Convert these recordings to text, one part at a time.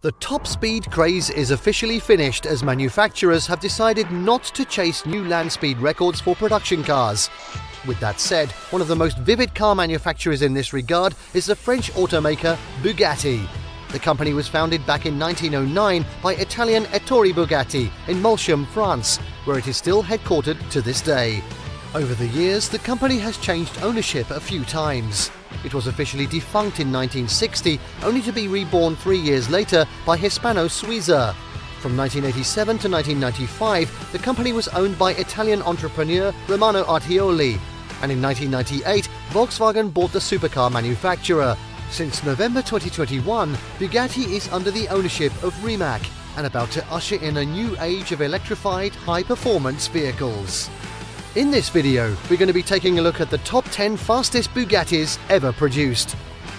The top speed craze is officially finished as manufacturers have decided not to chase new land speed records for production cars. With that said, one of the most vivid car manufacturers in this regard is the French automaker Bugatti. The company was founded back in 1909 by Italian Ettore Bugatti in Molsheim, France, where it is still headquartered to this day. Over the years, the company has changed ownership a few times. It was officially defunct in 1960, only to be reborn 3 years later by Hispano-Suiza. From 1987 to 1995, the company was owned by Italian entrepreneur Romano Artioli, and in 1998, Volkswagen bought the supercar manufacturer. Since November 2021, Bugatti is under the ownership of Rimac and about to usher in a new age of electrified, high-performance vehicles. In this video, we're going to be taking a look at the top 10 fastest Bugattis ever produced.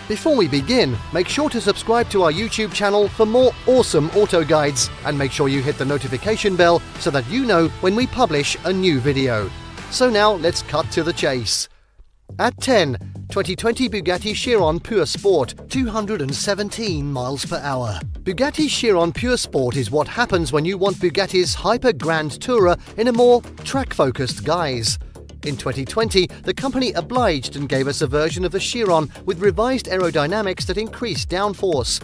Before we begin, make sure to subscribe to our YouTube channel for more awesome auto guides, and make sure you hit the notification bell so that you know when we publish a new video. So now let's cut to the chase. At 10, 2020 Bugatti Chiron Super Sport, 217 miles per hour. Bugatti Chiron Super Sport is what happens when you want Bugatti's hyper grand tourer in a more track-focused guise. In 2020, the company obliged and gave us a version of the Chiron with revised aerodynamics that increased downforce.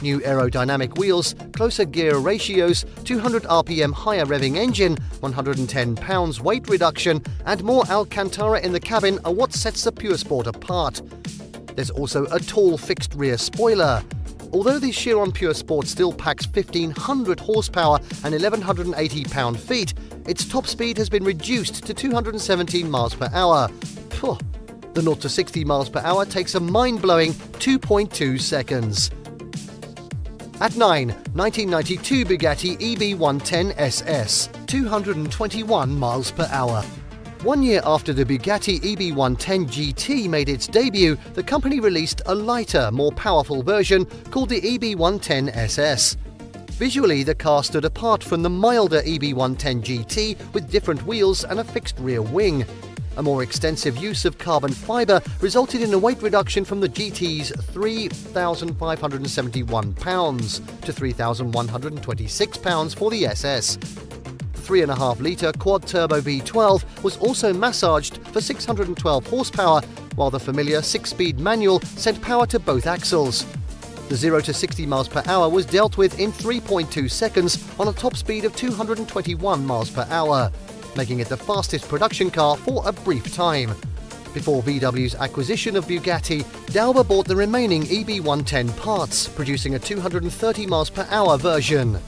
New aerodynamic wheels, closer gear ratios, 200 RPM higher revving engine, 110 pounds weight reduction, and more Alcantara in the cabin are what sets the Pure Sport apart. There's also a tall fixed rear spoiler. Although the Chiron Pure Sport still packs 1,500 horsepower and 1,180 pound-feet, its top speed has been reduced to 217 miles per hour. Phew. The 0 to 60 miles per hour takes a mind-blowing 2.2 seconds. At 9, 1992 Bugatti EB110 SS, 221 miles per hour. 1 year after the Bugatti EB110 GT made its debut, the company released a lighter, more powerful version called the EB110 SS. Visually, the car stood apart from the milder EB110 GT with different wheels and a fixed rear wing. A more extensive use of carbon fibre resulted in a weight reduction from the GT's 3,571 pounds to 3,126 pounds for the SS. 3.5-litre quad-turbo V12 was also massaged for 612 horsepower, while the familiar 6-speed manual sent power to both axles. The 0 to 60 miles per hour was dealt with in 3.2 seconds on a top speed of 221 miles per hour, making it the fastest production car for a brief time. Before VW's acquisition of Bugatti, Dauber bought the remaining EB110 parts, producing a 230 miles per hour version.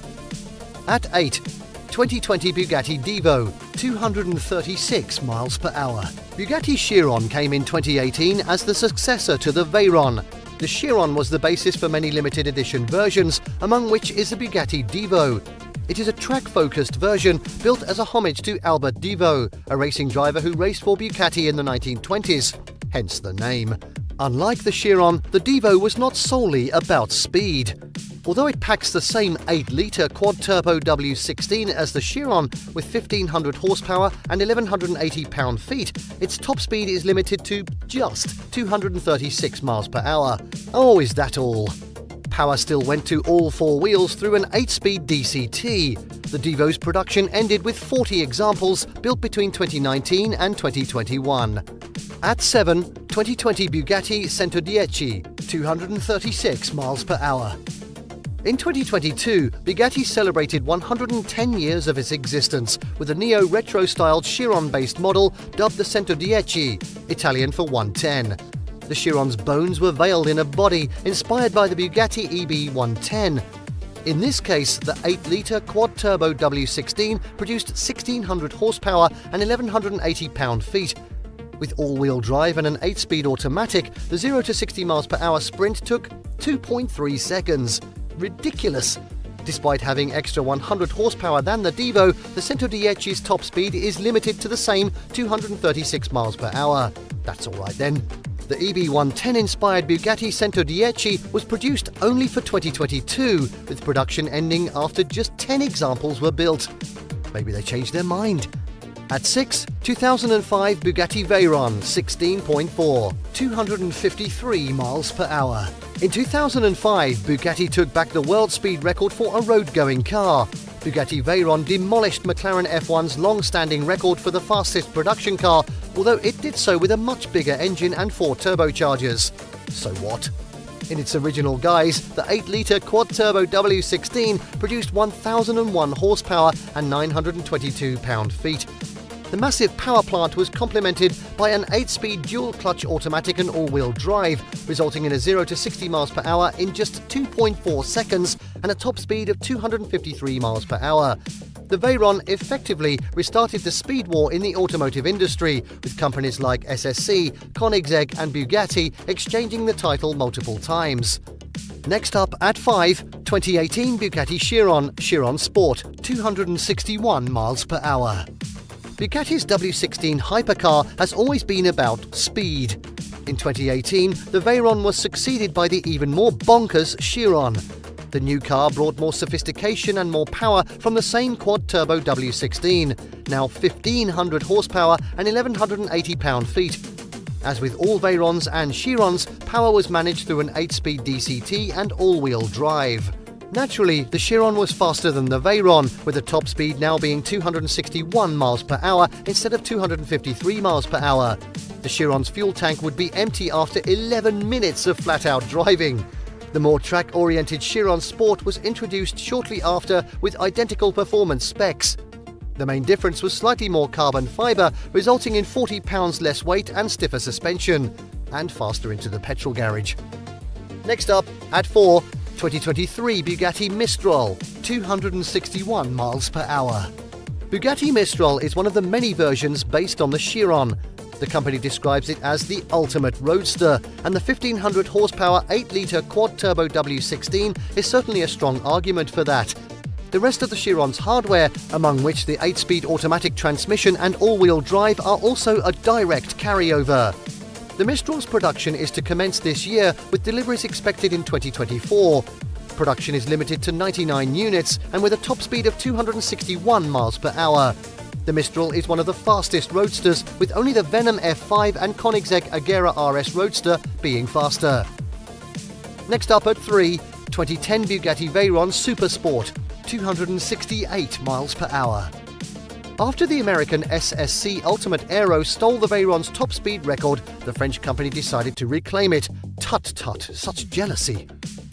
At 8, 2020 Bugatti Divo, 236 miles per hour. Bugatti Chiron came in 2018 as the successor to the Veyron. The Chiron was the basis for many limited edition versions, among which is the Bugatti Divo. It is a track-focused version built as a homage to Albert Divo, a racing driver who raced for Bugatti in the 1920s, hence the name. Unlike the Chiron, the Divo was not solely about speed. Although it packs the same 8-litre quad-turbo W16 as the Chiron with 1,500 horsepower and 1,180 pound-feet, its top speed is limited to just 236 miles per hour. Oh, is that all? Power still went to all four wheels through an 8-speed DCT. The Divo's production ended with 40 examples built between 2019 and 2021. At 7, 2020 Bugatti Centodieci, 236 miles per hour. In 2022, Bugatti celebrated 110 years of its existence with a neo-retro-styled Chiron-based model dubbed the Centodieci, Italian for 110. The Chiron's bones were veiled in a body inspired by the Bugatti EB110. In this case, the 8-litre quad-turbo W16 produced 1,600 horsepower and 1,180 pound-feet. With all-wheel drive and an 8-speed automatic, the 0 to 60 miles per hour sprint took 2.3 seconds. Ridiculous! Despite having extra 100 horsepower than the Divo, the Centodieci's top speed is limited to the same 236 miles per hour. That's alright then. The EB110-inspired Bugatti Centodieci was produced only for 2022, with production ending after just 10 examples were built. Maybe they changed their mind. At 6, 2005 Bugatti Veyron 16.4, 253 miles per hour. In 2005, Bugatti took back the world speed record for a road-going car. Bugatti Veyron demolished McLaren F1's long-standing record for the fastest production car, although it did so with a much bigger engine and 4 turbochargers. So what? In its original guise, the 8-litre quad-turbo W16 produced 1,001 horsepower and 922 pound-feet. The massive power plant was complemented by an 8-speed dual-clutch automatic and all-wheel drive, resulting in a 0 to 60 miles per hour in just 2.4 seconds and a top speed of 253 miles per hour. The Veyron effectively restarted the speed war in the automotive industry, with companies like SSC, Koenigsegg and Bugatti exchanging the title multiple times. Next up at 5, 2018 Bugatti Chiron Sport, 261 miles per hour. Bugatti's W16 hypercar has always been about speed. In 2018, the Veyron was succeeded by the even more bonkers Chiron. The new car brought more sophistication and more power from the same quad-turbo W16, now 1,500 horsepower and 1,180 pound-feet. As with all Veyrons and Chirons, power was managed through an 8-speed DCT and all-wheel drive. Naturally, the Chiron was faster than the Veyron, with the top speed now being 261 miles per hour instead of 253 miles per hour. The Chiron's fuel tank would be empty after 11 minutes of flat-out driving. The more track-oriented Chiron Sport was introduced shortly after with identical performance specs. The main difference was slightly more carbon fibre, resulting in 40 pounds less weight and stiffer suspension, and faster into the petrol garage. Next up, at 4, 2023 Bugatti Mistral, 261 miles per hour. Bugatti Mistral is one of the many versions based on the Chiron. The company describes it as the ultimate roadster, and the 1,500 horsepower 8-litre quad-turbo W16 is certainly a strong argument for that. The rest of the Chiron's hardware, among which the 8-speed automatic transmission and all-wheel drive, are also a direct carryover. The Mistral's production is to commence this year, with deliveries expected in 2024. Production is limited to 99 units and with a top speed of 261 miles per hour. The Mistral is one of the fastest roadsters, with only the Venom F5 and Koenigsegg Agera RS Roadster being faster. Next up at 3, 2010 Bugatti Veyron Super Sport, 268 miles per hour. After the American SSC Ultimate Aero stole the Veyron's top speed record, the French company decided to reclaim it. Tut tut, such jealousy.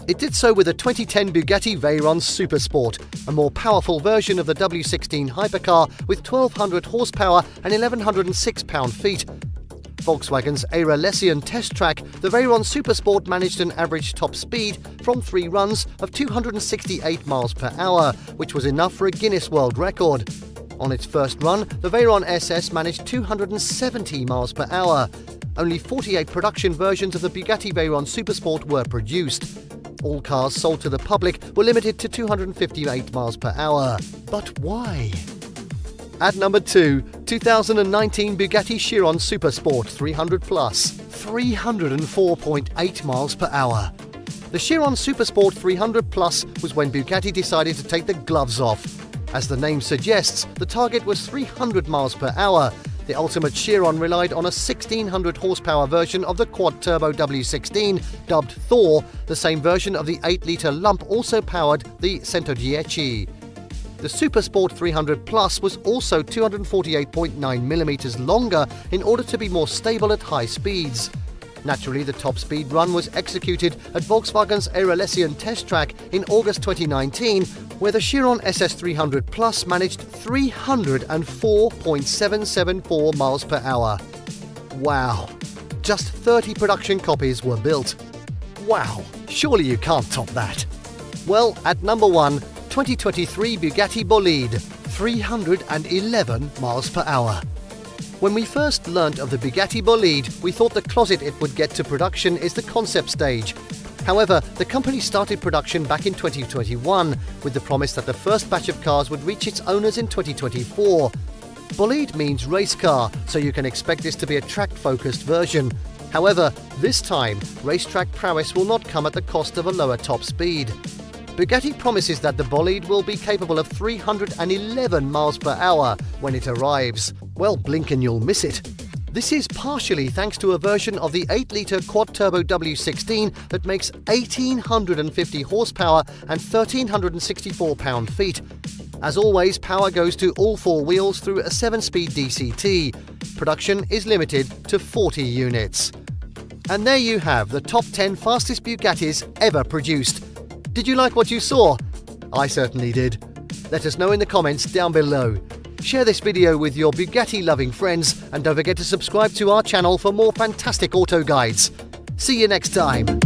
It did so with a 2010 Bugatti Veyron Super Sport, a more powerful version of the W16 hypercar with 1,200 horsepower and 1,106 pound-feet. Volkswagen's Auralessian test track, the Veyron Super Sport managed an average top speed from 3 runs of 268 miles per hour, which was enough for a Guinness World Record. On its first run, the Veyron SS managed 270 miles per hour. Only 48 production versions of the Bugatti Veyron Super Sport were produced. All cars sold to the public were limited to 258 miles per hour. But why? At number 2, 2019 Bugatti Chiron Super Sport 300 Plus, 304.8 miles per hour. The Chiron Super Sport 300 Plus was when Bugatti decided to take the gloves off. As the name suggests, the target was 300 miles per hour. The ultimate Chiron relied on a 1,600 horsepower version of the quad-turbo W16, dubbed Thor. The same version of the 8-litre lump also powered the Centodieci. The Super Sport 300 Plus was also 248.9mm longer in order to be more stable at high speeds. Naturally, the top speed run was executed at Volkswagen's Auralessian test track in August 2019, where the Chiron SS 300 Plus managed 304.774 miles per hour. Wow! Just 30 production copies were built. Wow! Surely you can't top that. Well, at number 1, 2023 Bugatti Bolide, 311 miles per hour. When we first learnt of the Bugatti Bolide, we thought the closet it would get to production is the concept stage. However, the company started production back in 2021, with the promise that the first batch of cars would reach its owners in 2024. Bolide means race car, so you can expect this to be a track-focused version. However, this time, racetrack prowess will not come at the cost of a lower top speed. Bugatti promises that the Bolide will be capable of 311 miles per hour when it arrives. Well, blink and you'll miss it. This is partially thanks to a version of the 8-litre quad-turbo W16 that makes 1,850 horsepower and 1,364 pound-feet. As always, power goes to all 4 wheels through a 7-speed DCT. Production is limited to 40 units. And there you have the top 10 fastest Bugattis ever produced. Did you like what you saw? I certainly did. Let us know in the comments down below. Share this video with your Bugatti-loving friends and don't forget to subscribe to our channel for more fantastic auto guides. See you next time.